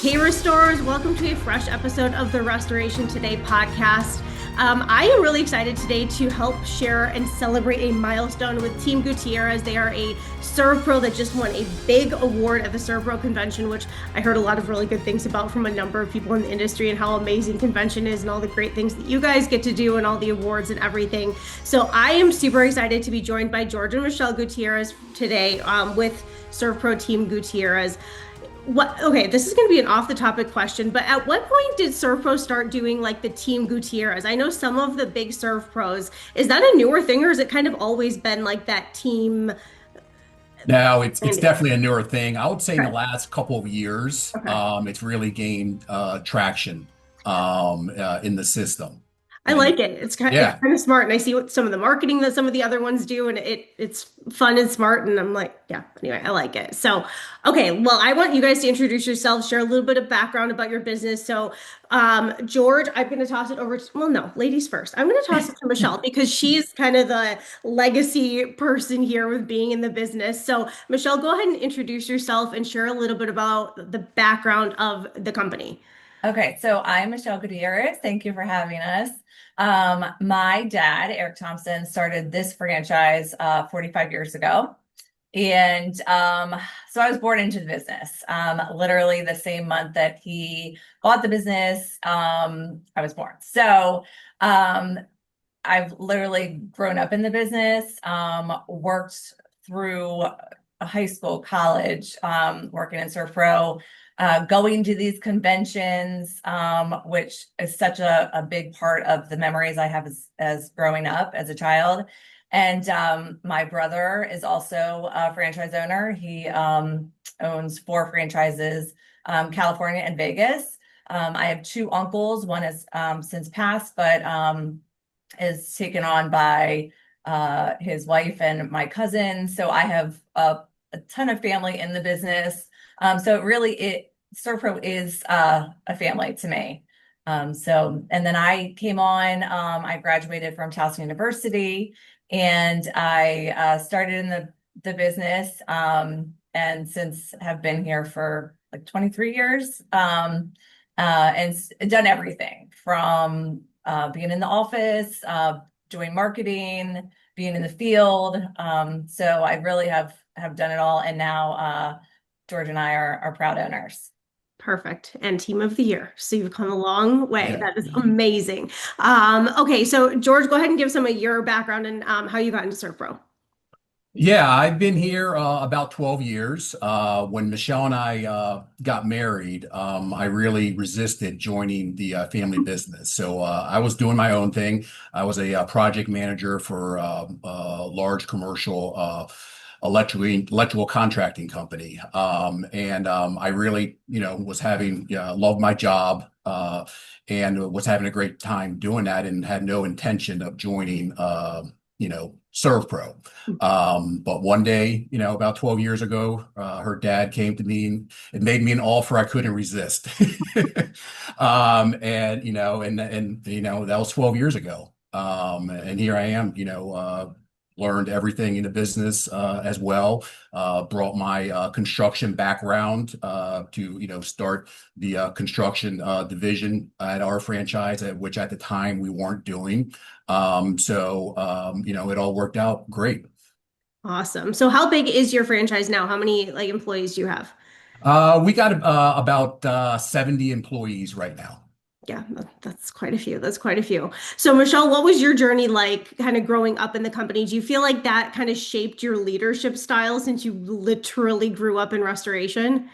Hey Restorers, welcome to a fresh episode of the Restoration Today podcast. I am really excited today to help share and celebrate a milestone with Team Gutierrez. They are a SERVPRO that just won a big award at the SERVPRO convention, which I heard a lot of really good things about from a number of people in the industry and how amazing convention is and all the great things that you guys get to do and all the awards and everything. So I am super excited to be joined by Jorge and Michelle Gutierrez today with SERVPRO Team Gutierrez. Okay, this is going to be an off the topic question, but at what point did SERVPRO start doing like the Team Gutierrez? I know some of the big SERVPROs. Is that a newer thing or has it kind of always been like that team? No, it's Landing? definitely a newer thing. I would say in the Okay. last couple of years, Okay. it's really gained traction in the system. I And like it. It's yeah, kind of smart, and I see what some of the marketing that some of the other ones do, and it's fun and smart. And I'm like, yeah. Anyway, I like it. So, okay. Well, I want you guys to introduce yourselves, share a little bit of background about your business. So, George, I'm going to toss it over to, well, no, ladies first. I'm going to toss it to Michelle because she's kind of the legacy person here with being in the business. So, Michelle, go ahead and introduce yourself and share a little bit about the background of the company. Okay, so I'm Michelle Gutierrez. Thank you for having us. My dad, Eric Thompson, started this franchise 45 years ago. And so I was born into the business. Literally the same month that he bought the business, I was born. So I've literally grown up in the business, worked through high school, college, working in SERVPRO, going to these conventions, which is such a big part of the memories I have as growing up as a child. And my brother is also a franchise owner. He owns 4 franchises, California and Vegas. I have 2 uncles. One has since passed, but is taken on by his wife and my cousin. So I have a ton of family in the business. So SERVPRO is a family to me. And then I came on, I graduated from Towson University and I started in the business and since have been here for like 23 years and done everything from being in the office, doing marketing, being in the field. So I really have done it all. And now George and I are proud owners. Perfect. And team of the year. So you've come a long way. yeah. That is amazing. Okay, so George, go ahead and give some of your background and how you got into SERVPRO. Yeah, I've been here about 12 years. When Michelle and I got married, I really resisted joining the family business. So I was doing my own thing. I was a project manager for a large commercial electrical contracting company. And I really, was loved my job and was having a great time doing that and had no intention of joining, SERVPRO. But one day, about 12 years ago, her dad came to me and made me an offer I couldn't resist. And that was 12 years ago. And here I am, learned everything in the business as well. Brought my construction background to start the construction division at our franchise, which at the time we weren't doing. It all worked out great. Awesome. So how big is your franchise now? How many like employees do you have? We got about 70 employees right now. Yeah, that's quite a few. That's quite a few. So Michelle, what was your journey like kind of growing up in the company? Do you feel like that kind of shaped your leadership style since you literally grew up in restoration?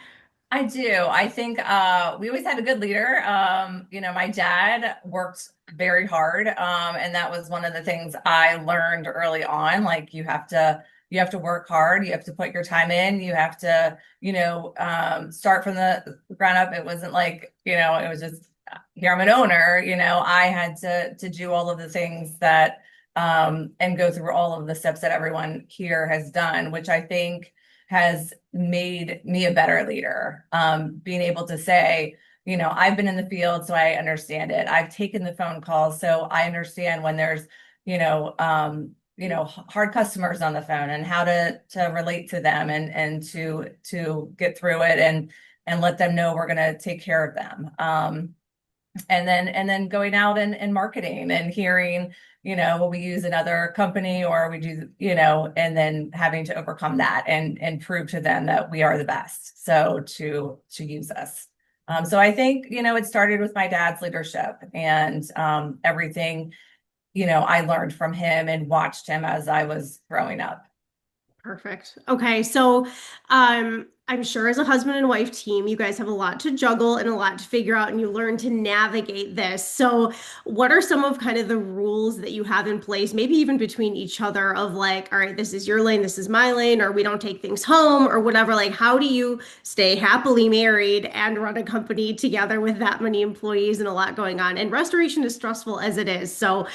I do. I think we always had a good leader. My dad worked very hard, and that was one of the things I learned early on. Like you have to work hard. You have to put your time in. You have to, start from the ground up. It wasn't like, it was just here I'm an owner. I had to do all of the things that and go through all of the steps that everyone here has done, which I think has made me a better leader. Being able to say, I've been in the field, so I understand it. I've taken the phone calls, so I understand when there's, hard customers on the phone and how to relate to them and to get through it and let them know we're going to take care of them. And then going out and marketing and hearing, will we use another company or we do, and then having to overcome that and prove to them that we are the best. So to use us. So I think, it started with my dad's leadership and everything, I learned from him and watched him as I was growing up. Perfect. Okay. So, I'm sure as a husband and wife team, you guys have a lot to juggle and a lot to figure out, and you learn to navigate this. So, what are some of kind of the rules that you have in place, maybe even between each other of like, all right, this is your lane, this is my lane, or we don't take things home or whatever? Like, how do you stay happily married and run a company together with that many employees and a lot going on? And restoration is stressful as it is. So,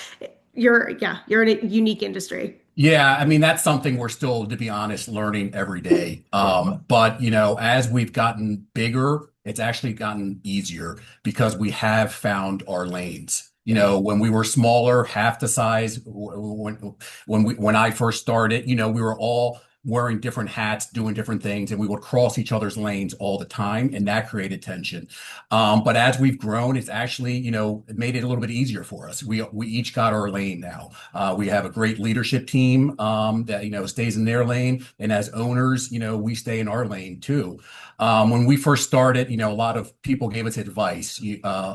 you're in a unique industry. Yeah, I mean, that's something we're still, to be honest, learning every day. But as we've gotten bigger, it's actually gotten easier because we have found our lanes. When we were smaller, half the size, when I first started, we were all wearing different hats, doing different things, and we would cross each other's lanes all the time, and that created tension. But as we've grown, it's actually, it made it a little bit easier for us. We each got our lane now. We have a great leadership team that stays in their lane, and as owners, we stay in our lane too. When we first started, a lot of people gave us advice,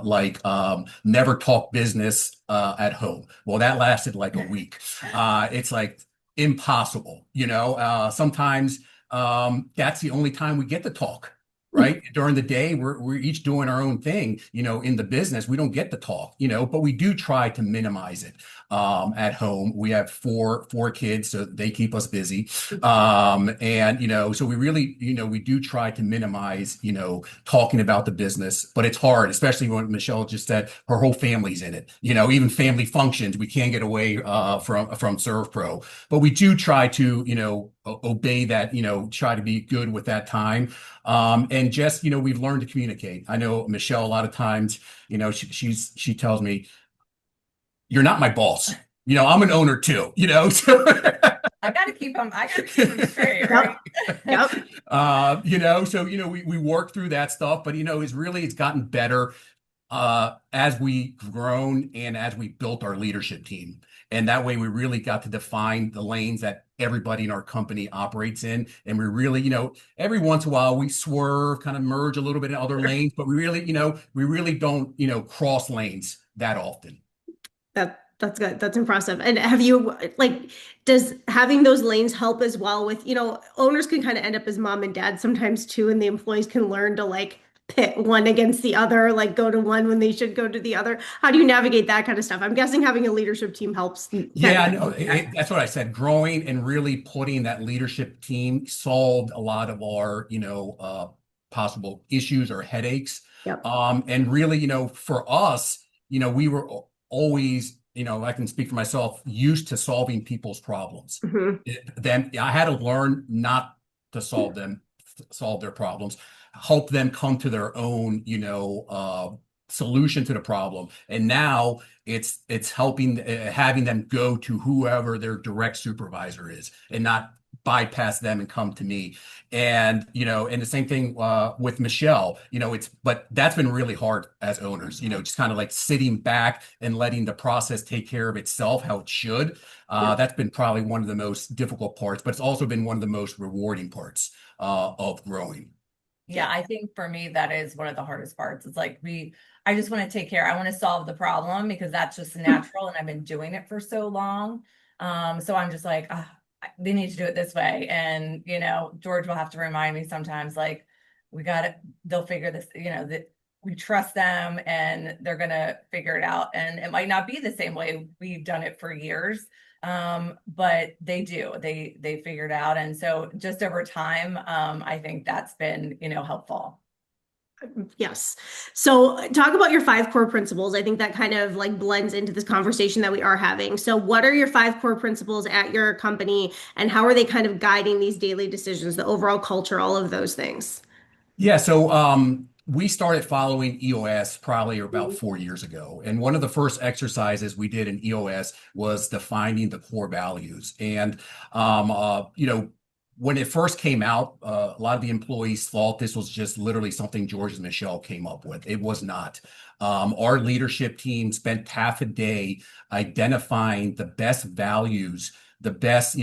like never talk business at home. Well, that lasted like a week. It's like impossible. Sometimes that's the only time we get to talk. Right. During the day, we're each doing our own thing, in the business. We don't get to talk, but we do try to minimize it. At home, we have four kids, so they keep us busy. And so we really, we do try to minimize, talking about the business, but it's hard, especially when Michelle just said her whole family's in it. Even family functions, we can't get away from SERVPRO, but we do try to, obey that, try to be good with that time. And just, we've learned to communicate. I know Michelle, a lot of times, she tells me, you're not my boss. I'm an owner too, so I got to keep them straight, right? Yep. So, we work through that stuff, but, it's gotten better as we grown and as we built our leadership team. And that way we really got to define the lanes that everybody in our company operates in. And we really, every once in a while we swerve, kind of merge a little bit in other lanes, but we really don't, cross lanes that often. That's good. That's impressive. And have you does having those lanes help as well with, owners can kind of end up as mom and dad sometimes too, and the employees can learn to pit one against the other, go to one when they should go to the other. How do you navigate that kind of stuff? I'm guessing having a leadership team helps. Yeah, no, that's what I said. Growing and really putting that leadership team solved a lot of our, possible issues or headaches. Yep. And really, for us, we were always, I can speak for myself, used to solving people's problems. Mm-hmm. Then I had to learn not to solve their problems, help them come to their own, solution to the problem. And now it's helping, having them go to whoever their direct supervisor is and not bypass them and come to me. And, and the same thing with Michelle, but that's been really hard as owners, just kind of sitting back and letting the process take care of itself, how it should. That's been probably one of the most difficult parts, but it's also been one of the most rewarding parts of growing. Yeah, I think for me, that is one of the hardest parts. It's I just want to take care. I want to solve the problem because that's just natural. And I've been doing it for so long. So I'm just they need to do it this way. And, George will have to remind me sometimes, we got it. They'll figure this, that we trust them and they're going to figure it out. And it might not be the same way we've done it for years. But they do, they figure it out. And so just over time, I think that's been, helpful. Yes. So talk about your 5 core principles. I think that kind of blends into this conversation that we are having. So what are your 5 core principles at your company and how are they kind of guiding these daily decisions, the overall culture, all of those things? Yeah. So, we started following EOS probably about 4 years ago. And one of the first exercises we did in EOS was defining the core values. And, when it first came out, a lot of the employees thought this was just literally something George and Michelle came up with. It was not. Our leadership team spent half a day identifying the best values, the best,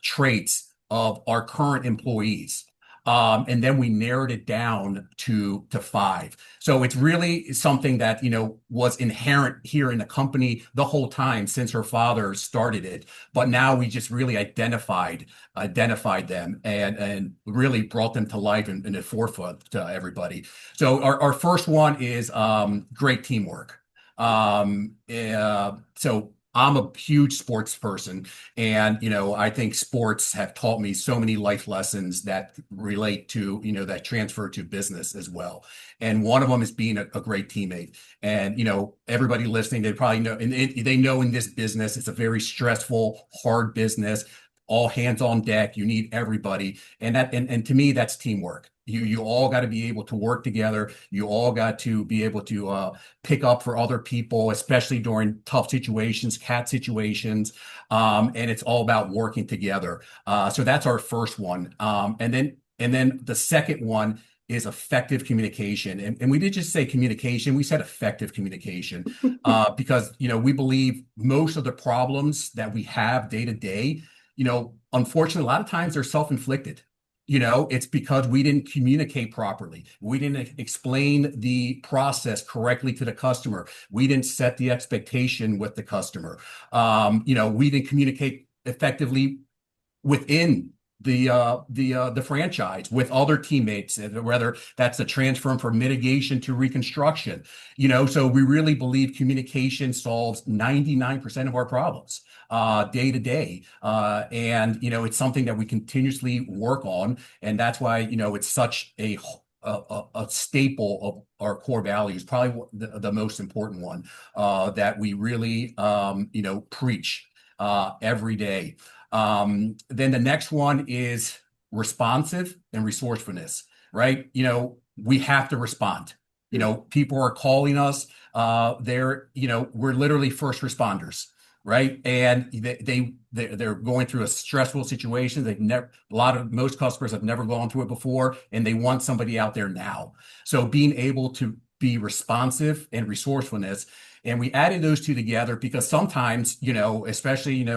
traits of our current employees. And then we narrowed it down to five. So it's really something that, was inherent here in the company the whole time since her father started it. But now we just really identified them and really brought them to life in the forefront to everybody. So our first one is great teamwork. So I'm a huge sports person, and I think sports have taught me so many life lessons that relate to that transfer to business as well. And one of them is being a great teammate. And everybody listening, they probably know, and they know in this business it's a very stressful, hard business. All hands on deck. You need everybody, and to me, that's teamwork. You all got to be able to work together. You all got to be able to pick up for other people, especially during tough situations, cat situations. And it's all about working together. So that's our first one. And then the second one is effective communication. And we did just say communication. We said effective communication because, we believe most of the problems that we have day to day, unfortunately, a lot of times they're self-inflicted. It's because we didn't communicate properly. We didn't explain the process correctly to the customer. We didn't set the expectation with the customer. We didn't communicate effectively within the franchise with other teammates, whether that's a transfer from mitigation to reconstruction. So we really believe communication solves 99% of our problems day to day. And it's something that we continuously work on. And that's why it's such a staple of our core values, probably the most important one that we really preach every day. Then the next one is responsive and resourcefulness, right? We have to respond. People are calling us. We're literally first responders, right? And they're going through a stressful situation. Most customers have never gone through it before, and they want somebody out there now. So being able to be responsive and resourcefulness, and we added those two together because sometimes, especially,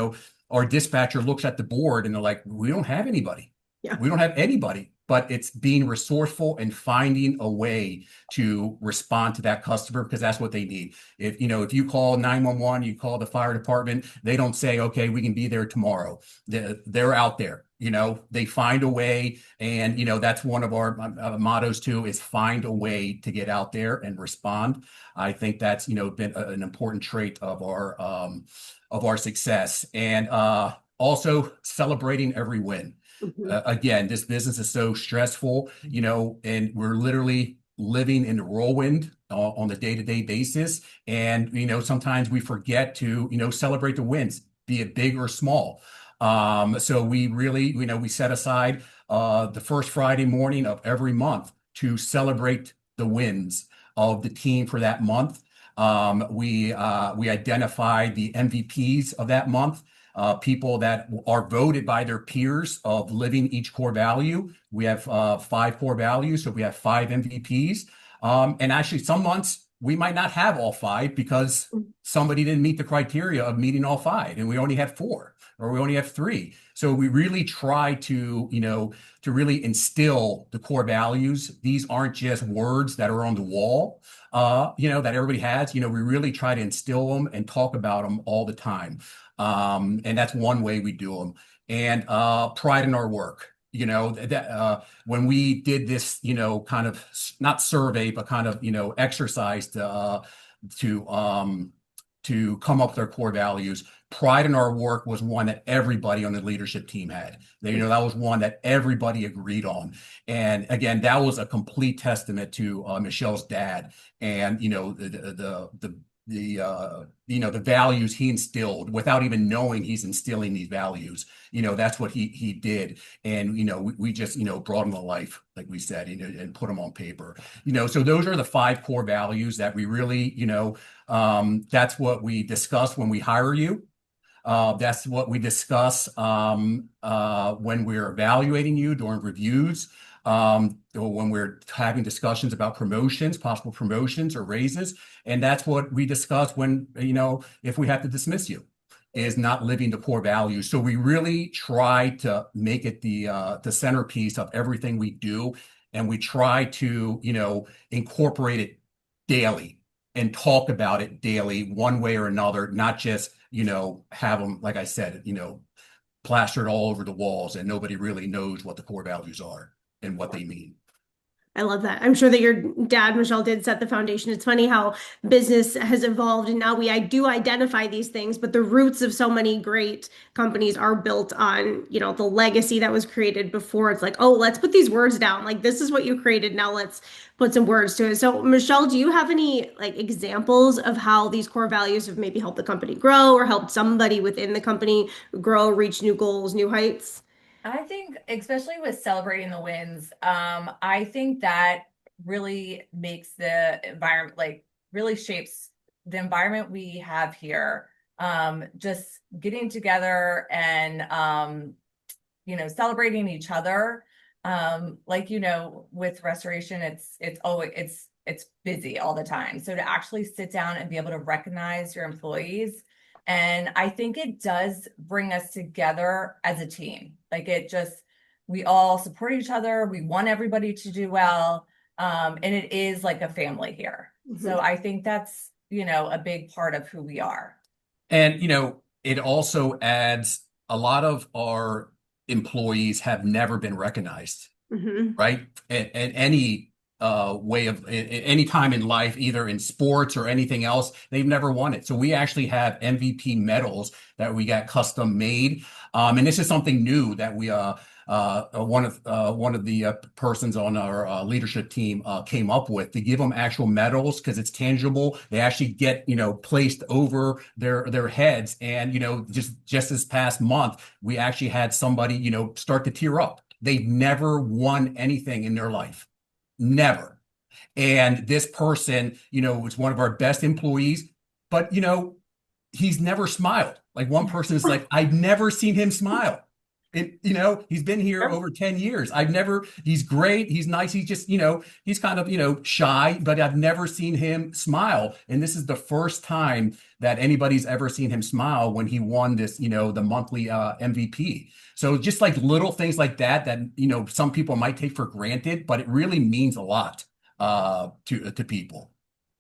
our dispatcher looks at the board and they're like, we don't have anybody. Yeah. We don't have anybody. But it's being resourceful and finding a way to respond to that customer because that's what they need. If you call 911, you call the fire department, they don't say, okay, we can be there tomorrow. They're out there. They find a way, and that's one of our mottos too, is find a way to get out there and respond. I think that's been an important trait of our success, and also celebrating every win. Again, this business is so stressful, and we're literally living in the whirlwind on the day-to-day basis. And, sometimes we forget to, celebrate the wins, be it big or small. So we really, we set aside the first Friday morning of every month to celebrate the wins of the team for that month. We identify the MVPs of that month. People that are voted by their peers of living each core value. We have 5 core values, so we have 5 MVPs. And actually, some months we might not have all 5 because somebody didn't meet the criteria of meeting all 5, and we only have 4 or we only have 3. So we really try to, to really instill the core values. These aren't just words that are on the wall, that everybody has. We really try to instill them and talk about them all the time. And that's one way we do them. And pride in our work. When we did this, kind of not survey, but kind of, exercise to come up with our core values, pride in our work was one that everybody on the leadership team had. That was one that everybody agreed on. And again, that was a complete testament to Michelle's dad and, the the values he instilled without even knowing he's instilling these values. That's what he did. And, we just, brought him to life, like we said, and put them on paper. So those are the 5 core values that we really, that's what we discuss when we hire you. That's what we discuss when we're evaluating you during reviews, or when we're having discussions about promotions, possible promotions or raises. And that's what we discuss when, if we have to dismiss you, is not living the core values. So we really try to make it the centerpiece of everything we do. And we try to, incorporate it daily and talk about it daily, one way or another, not just, have them, like I said, plastered all over the walls and nobody really knows what the core values are and what they mean. I love that. I'm sure that your dad, Michelle, did set the foundation. It's funny how business has evolved, and now I do identify these things, but the roots of so many great companies are built on, the legacy that was created before. It's like, oh, let's put these words down. Like, this is what you created. Now let's put some words to it. So, Michelle, do you have any examples of how these core values have maybe helped the company grow or helped somebody within the company grow, reach new goals, new heights? I think, especially with celebrating the wins, I think that really makes the environment, really shapes the environment we have here. Just getting together and, celebrating each other. With restoration, it's always, it's busy all the time. So to actually sit down and be able to recognize your employees, and I think it does bring us together as a team. We all support each other. We want everybody to do well. And it is like a family here. Mm-hmm. So I think that's, a big part of who we are. And, it also adds a lot of our employees have never been recognized, Mm-hmm. right? And any way of any time in life, either in sports or anything else, they've never won it. So we actually have MVP medals that we got custom made. And this is something new that we one of the persons on our leadership team came up with, to give them actual medals, because it's tangible. They actually get placed over their heads. And just this past month, we actually had somebody start to tear up. They've never won anything in their life. Never. And this person, was one of our best employees, but he's never smiled. Like, one person is like, I've never seen him smile. And he's been here over 10 years. He's great. He's nice. He's just, he's kind of, shy, but I've never seen him smile. And this is the first time that anybody's ever seen him smile when he won this, the monthly MVP. So just like little things like that, some people might take for granted, but it really means a lot to people.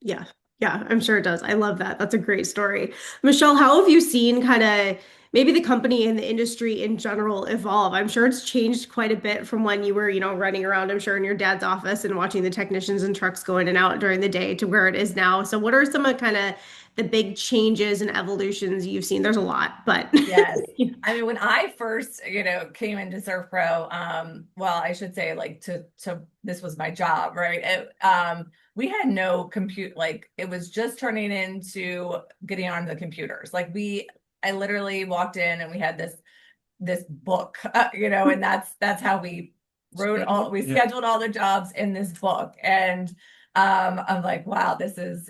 Yeah. Yeah, I'm sure it does. I love that. That's a great story. Michelle, how have you seen kind of maybe the company and the industry in general evolve? I'm sure it's changed quite a bit from when you were, running around, I'm sure, in your dad's office and watching the technicians and trucks go in and out during the day to where it is now. So what are some of kind of the big changes and evolutions you've seen? There's a lot, but yes. I mean, when I first, came into SERVPRO, well, I should say, this was my job, right? We had no compute, it was just turning into getting on the computers. I literally walked in and we had this book, and that's how we scheduled all the jobs in this book. And I'm like, wow, this is,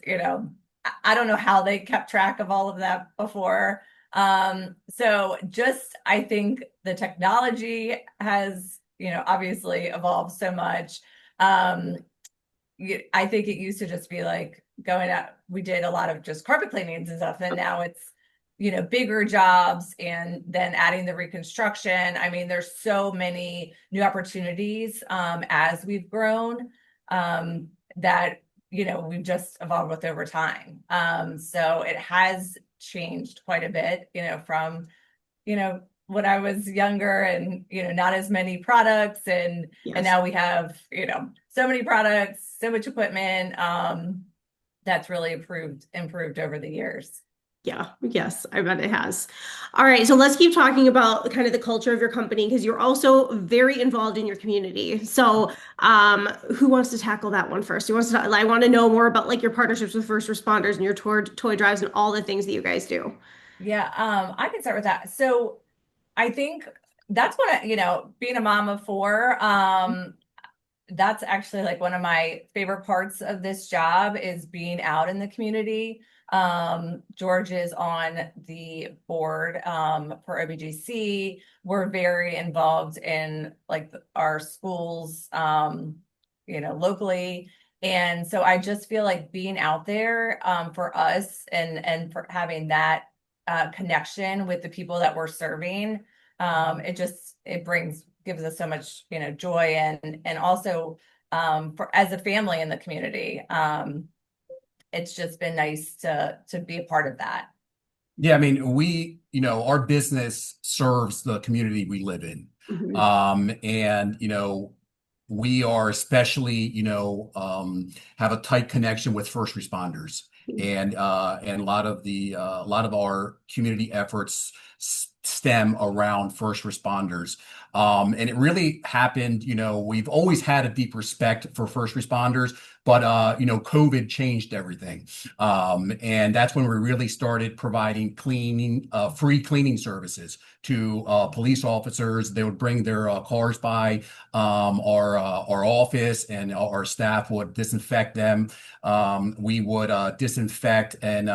I don't know how they kept track of all of that before. So I think the technology has, obviously evolved so much. I think it used to just be going out, we did a lot of just carpet cleanings and stuff, and now it's, bigger jobs, and then adding the reconstruction. I mean, there's so many new opportunities as we've grown that, we've just evolved with over time. So it has changed quite a bit, from, when I was younger and, not as many products, and now we have, so many products, so much equipment, that's really improved over the years. Yeah, yes, I bet it has. All right, so let's keep talking about kind of the culture of your company because you're also very involved in your community. So, who wants to tackle that one first? Who wants to, I want to know more about like your partnerships with first responders and your toy drives and all the things that you guys do. Yeah, I can start with that. So I think that's what being a mom of four, that's actually like one of my favorite parts of this job is being out in the community. George is on the board for OBGC. We're very involved in like our schools, locally. And so I just feel like being out there for us and for having that connection with the people that we're serving, it gives us so much joy and also for as a family in the community. It's just been nice to be a part of that. Yeah, I mean, our business serves the community we live in. Mhm. And, we are especially, have a tight connection with first responders. And a lot of our community efforts stem around first responders. And it really happened, we've always had a deep respect for first responders, but COVID changed everything. And that's when we really started providing free cleaning services to police officers. They would bring their cars by our office, and our staff would disinfect them. We would disinfect and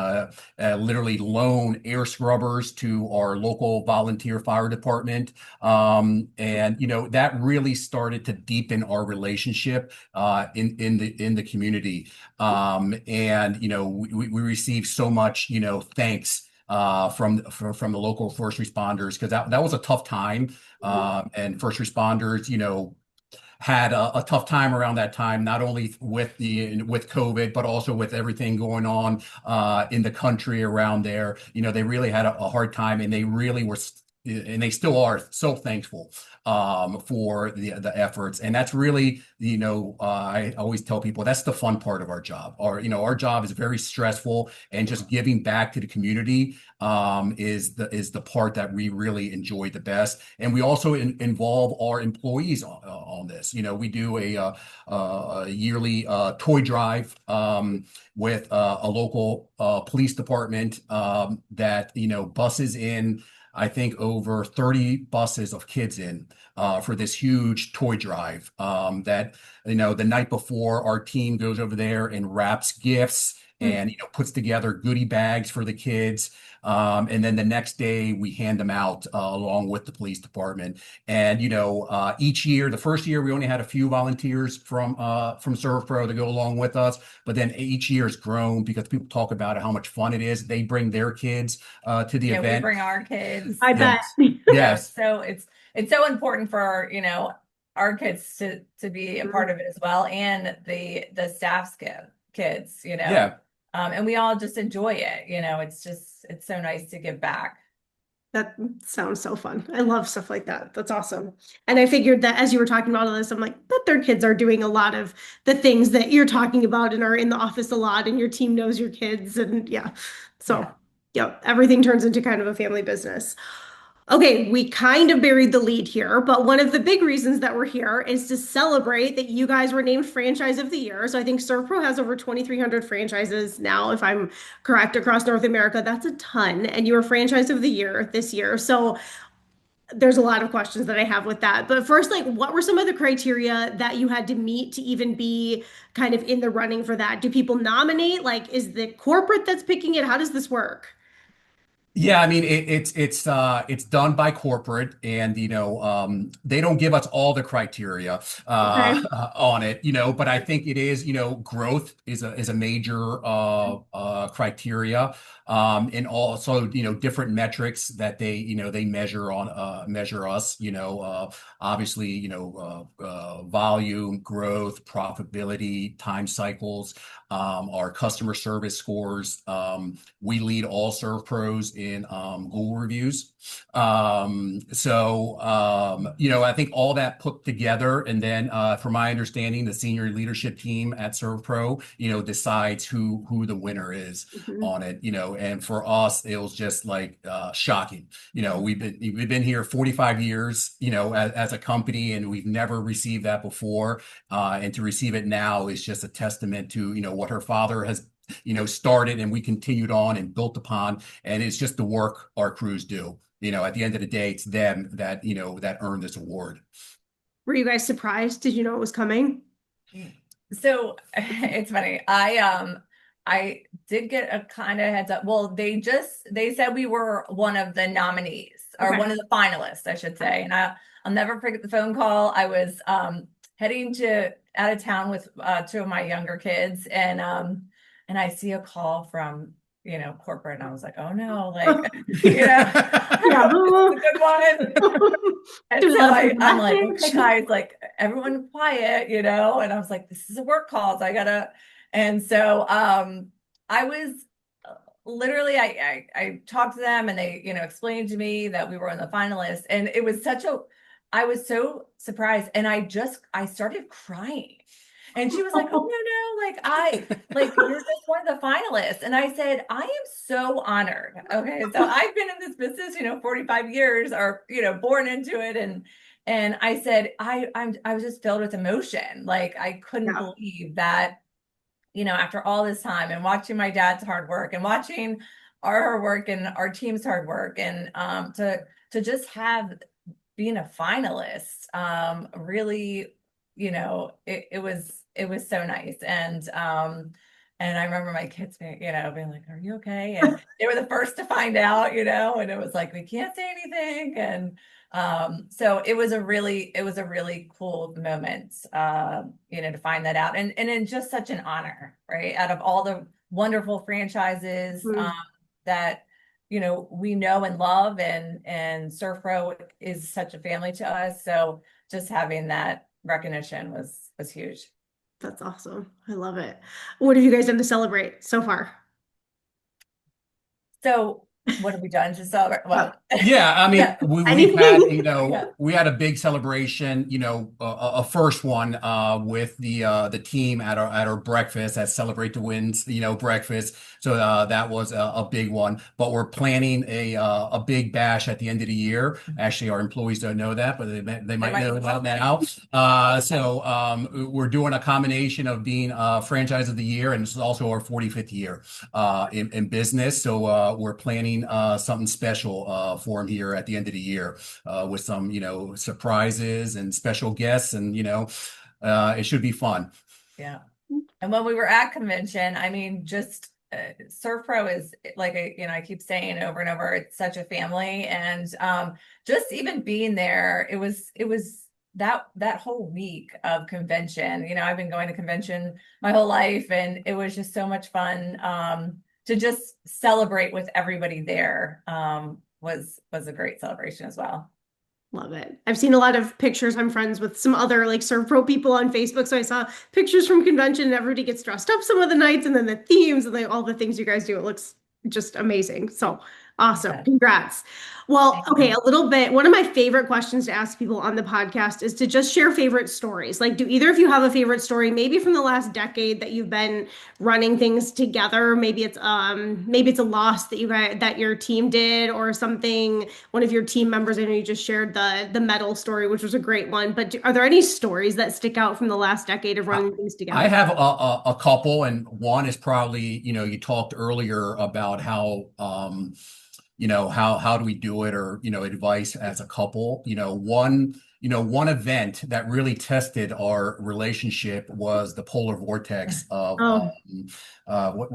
literally loan air scrubbers to our local volunteer fire department. And that really started to deepen our relationship in the community. And we received so much thanks from the local first responders, because that was a tough time. And first responders had a tough time around that time, not only with COVID, but also with everything going on in the country around there. They really had a hard time, and they really were, and they still are so thankful for the efforts. And that's really, I always tell people that's the fun part of our job. Our job is very stressful, and just giving back to the community is the part that we really enjoy the best. And we also involve our employees on this. We do a yearly toy drive with a local police department that buses in, I think, over 30 buses of kids in for this huge toy drive. That the night before, our team goes over there and wraps gifts and puts together goodie bags for the kids. And then the next day we hand them out along with the police department. And each year, the first year we only had a few volunteers from SERVPRO to go along with us, but then each year has grown because people talk about how much fun it is. They bring their kids to the Yeah, we event. bring our kids. I bet. Yes, yes. So it's so important for our kids to be a part of it as well, and the staff's kids. Yeah. And we all just enjoy it. It's so nice to give back. That sounds so fun. I love stuff like that. That's awesome. And I figured that as you were talking about all this, I'm like, bet their kids are doing a lot of the things that you're talking about and are in the office a lot, and your team knows your kids. And yeah. So, yeah, everything turns into kind of a family business. Okay, we kind of buried the lead here, but one of the big reasons that we're here is to celebrate that you guys were named Franchise of the Year. So I think SERVPRO has over 2,300 franchises now, if I'm correct, across North America. That's a ton. And you were Franchise of the Year this year. So there's a lot of questions that I have with that. But first, like, what were some of the criteria that you had to meet to even be kind of in the running for that? Do people nominate? Like, is the corporate that's picking it? How does this work? Yeah, I mean it's done by corporate, and they don't give us all the criteria Okay. on it, but I think it is, growth is a major criteria, and also different metrics that they measure us, obviously volume, growth, profitability, time cycles, our customer service scores. We lead all SERVPROs in Google reviews. I think all that put together, and then from my understanding, the senior leadership team at SERVPRO, decides who the winner is on it, and for us, it was just like shocking. We've been here 45 years, as a company, and we've never received that before. And to receive it now is just a testament to, what her father has, started, and we continued on and built upon. And it's just the work our crews do. At the end of the day, it's them that, that earned this award. Were you guys surprised? Did you know it was coming? So it's funny. I did get a kind of heads up. Well, they said we were one of the nominees, or one of the finalists, I should say. And I'll never forget the phone call. I was heading out of town with two of my younger kids, and I see a call from corporate, and I was like, oh no, like yeah, a good one. And so I'm like, okay, guys, like everyone quiet, and I was like, this is a work call, so I gotta. And so I was literally, I talked to them, and they explained to me that we were in the finalists, and it was I was so surprised, and I started crying. And she was like, oh, no, you're just one of the finalists. And I said, I am so honored. Okay. So I've been in this business, 45 years, or, born into it. And I said, I was just filled with emotion. Like, I couldn't believe that, after all this time, and watching my dad's hard work, and watching our hard work and our team's hard work, and to just have being a finalist, really, it was so nice. And I remember my kids being like, are you okay? And they were the first to find out, and it was like, we can't say anything. And so it was a really cool moment, to find that out. And in just such an honor, right? Out of all the wonderful franchises that we know and love, and SERVPRO is such a family to us. So just having that recognition was huge. That's awesome. I love it. What have you guys done to celebrate so far? So what have we done to celebrate? Well, yeah, I mean, we had a big celebration, a first one with the team at our breakfast at Celebrate the Wins, breakfast. So that was a big one. But we're planning a big bash at the end of the year. Actually, our employees don't know that, but they might know that now. So we're doing a combination of being franchise of the year, and this is also our 45th year in business. So we're planning something special for him here at the end of the year with some, surprises and special guests, and it should be fun. Yeah. And when we were at convention, I mean, just SERVPRO is like I keep saying over and over, it's such a family, and just even being there, it was that whole week of convention. I've been going to convention my whole life, and it was just so much fun to just celebrate with everybody there. Was a great celebration as well. Love it. I've seen a lot of pictures. I'm friends with some other SERVPRO people on Facebook. So I saw pictures from convention, and everybody gets dressed up some of the nights, and then the themes and all the things you guys do. It looks just amazing. So awesome. Yeah. Congrats. Well, okay, a little bit. One of my favorite questions to ask people on the podcast is to just share favorite stories. Like, do either of you have a favorite story, maybe from the last decade that you've been running things together? Maybe it's a loss that your team did, or something. One of your team members, I know you just shared the medal story, which was a great one. But are there any stories that stick out from the last decade of running things together? I have a couple, and one is probably, you talked earlier about how how do we do it, or advice as a couple. One event that really tested our relationship was the polar vortex of what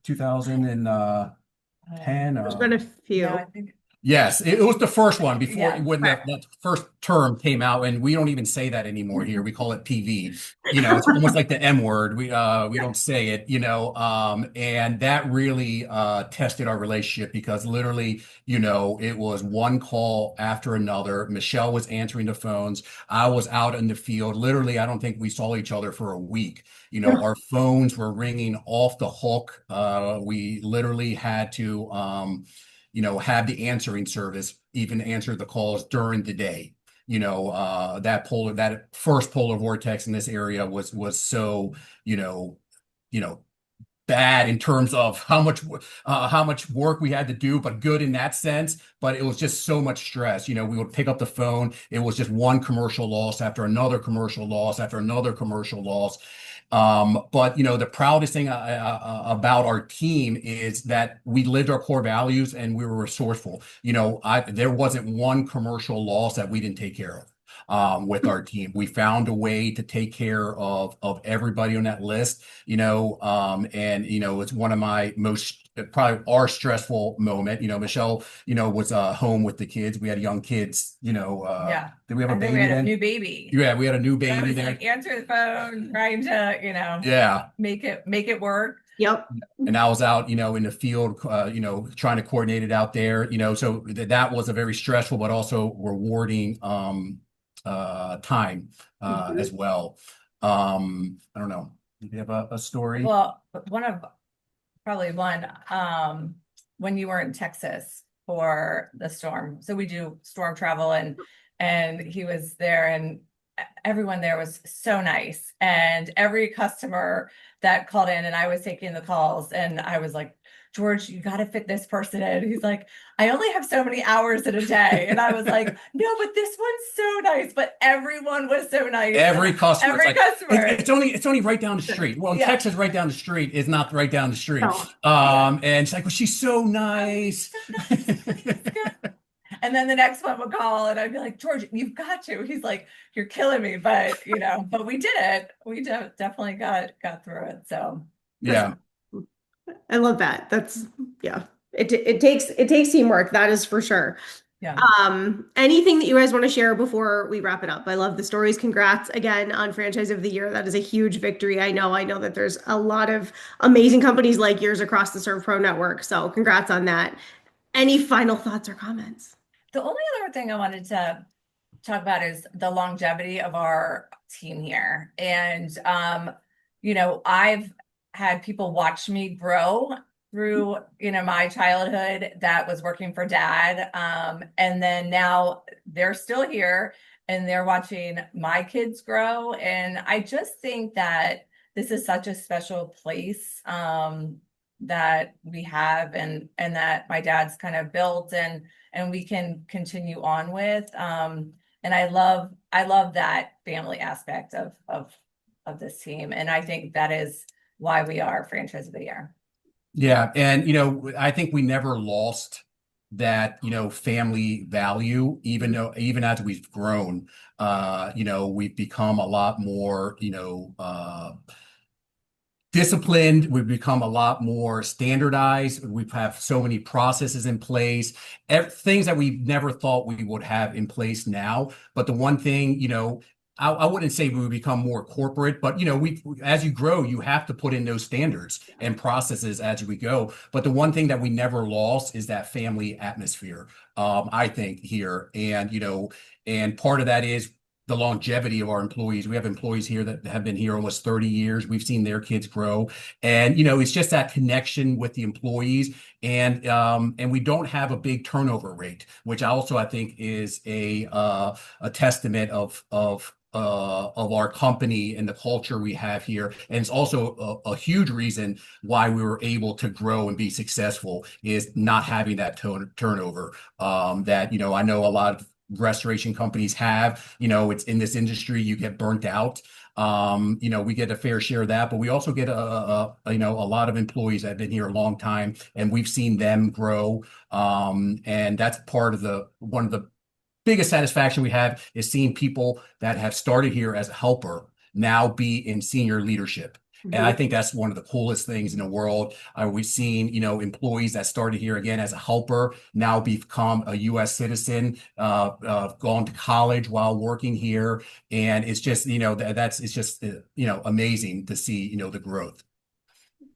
2010. There's been a few. Yeah, I think Yes, it was the first one before Yeah. when Right. the first term came out, and we don't even say that anymore here. We call it PV. It's almost like the M word. We don't say it, and that really tested our relationship because literally, it was one call after another. Michelle was answering the phones. I was out in the field. Literally, I don't think we saw each other for a week. Our phones were ringing off the hook. We literally had to have the answering service even answer the calls during the day. That first polar vortex in this area was so, you know, you know, bad in terms of how much work we had to do, but good in that sense. But it was just so much stress. We would pick up the phone. It was just one commercial loss after another commercial loss after another commercial loss. But the proudest thing about our team is that we lived our core values and we were resourceful. There wasn't one commercial loss that we didn't take care of. With our team, we found a way to take care of everybody on that list. And it's one of my most probably our stressful moment. Michelle, was home with the kids. We had young kids. Yeah. Did we have a I think we baby had a then? new baby. Yeah, we had a new I baby was there. like, answer the phone, trying to, Yeah. make it work. Yep. And I was out, in the field, trying to coordinate it out there, so that was a very stressful but also rewarding time Mhm. as well. I don't know. Do you have a story? Well, probably one, when you were in Texas for the storm. So we do storm travel, and he was there, and everyone there was so nice. And every customer that called in, and I was taking the calls, and I was like, George, you got to fit this person in. He's like, I only have so many hours in a day. And I was like, no, but this one's so nice. But everyone was so nice. Every customer, Every customer. it's only right down the street. Well, in Yeah. Texas, right down the street is not right down the street. Oh. And she's like, well, she's so nice. And then the next one would call, and I'd be like, George, you've got to. He's like, you're killing me, but but we did it. We definitely got through it. So Yeah. I love that. That's yeah. It takes teamwork. That is for sure. yeah. Anything that you guys want to share before we wrap it up? I love the stories. Congrats again on Franchise of the Year. That is a huge victory. I know that there's a lot of amazing companies like yours across the SERVPRO network. So congrats on that. Any final thoughts or comments? The only other thing I wanted to talk about is the longevity of our team here. And I've had people watch me grow through my childhood that was working for dad, and then now they're still here and they're watching my kids grow. And I just think that this is such a special place that we have, and that my dad's kind of built, and we can continue on with. And I love that family aspect of this team, and I think that is why we are Franchise of the Year. Yeah. And, I think we never lost that, family value, even as we've grown, we've become a lot more, disciplined. We've become a lot more standardized. We have so many processes in place, things that we never thought we would have in place now. But the one thing, I wouldn't say we would become more corporate, but as you grow, you have to put in those standards and processes as we go. But the one thing that we never lost is that family atmosphere. I think here, and part of that is the longevity of our employees. We have employees here that have been here almost 30 years. We've seen their kids grow, and it's just that connection with the employees, and we don't have a big turnover rate, which I think is a testament of our company and the culture we have here. And it's also a huge reason why we were able to grow and be successful is not having that turnover. That I know a lot of restoration companies have. It's in this industry, you get burnt out. We get a fair share of that, but we also get a lot of employees that have been here a long time, and we've seen them grow. And that's part of one of the biggest satisfaction we have is seeing people that have started here as a helper now be in senior leadership. And I think that's one of the coolest things in the world. We've seen, employees that started here again as a helper now become a U.S. citizen, gone to college while working here. And it's just, it's just, amazing to see, the growth.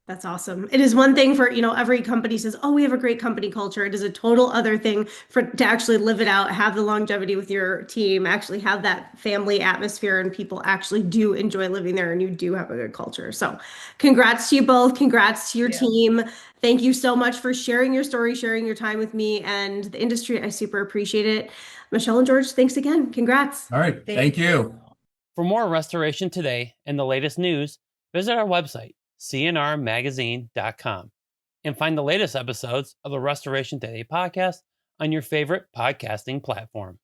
That's awesome. It is one thing for, every company says, oh, we have a great company culture. It is a total other thing to actually live it out, have the longevity with your team, actually have that family atmosphere, and people actually do enjoy living there and you do have a good culture. So congrats to you both. Congrats to your team. Thank you so much for sharing your story, sharing your time with me and the industry. I super appreciate it. Michelle and George, thanks again. Congrats. All right. Thank you. For more Restoration Today and the latest news, visit our website, cnrmagazine.com, and find the latest episodes of the Restoration Today podcast on your favorite podcasting platform.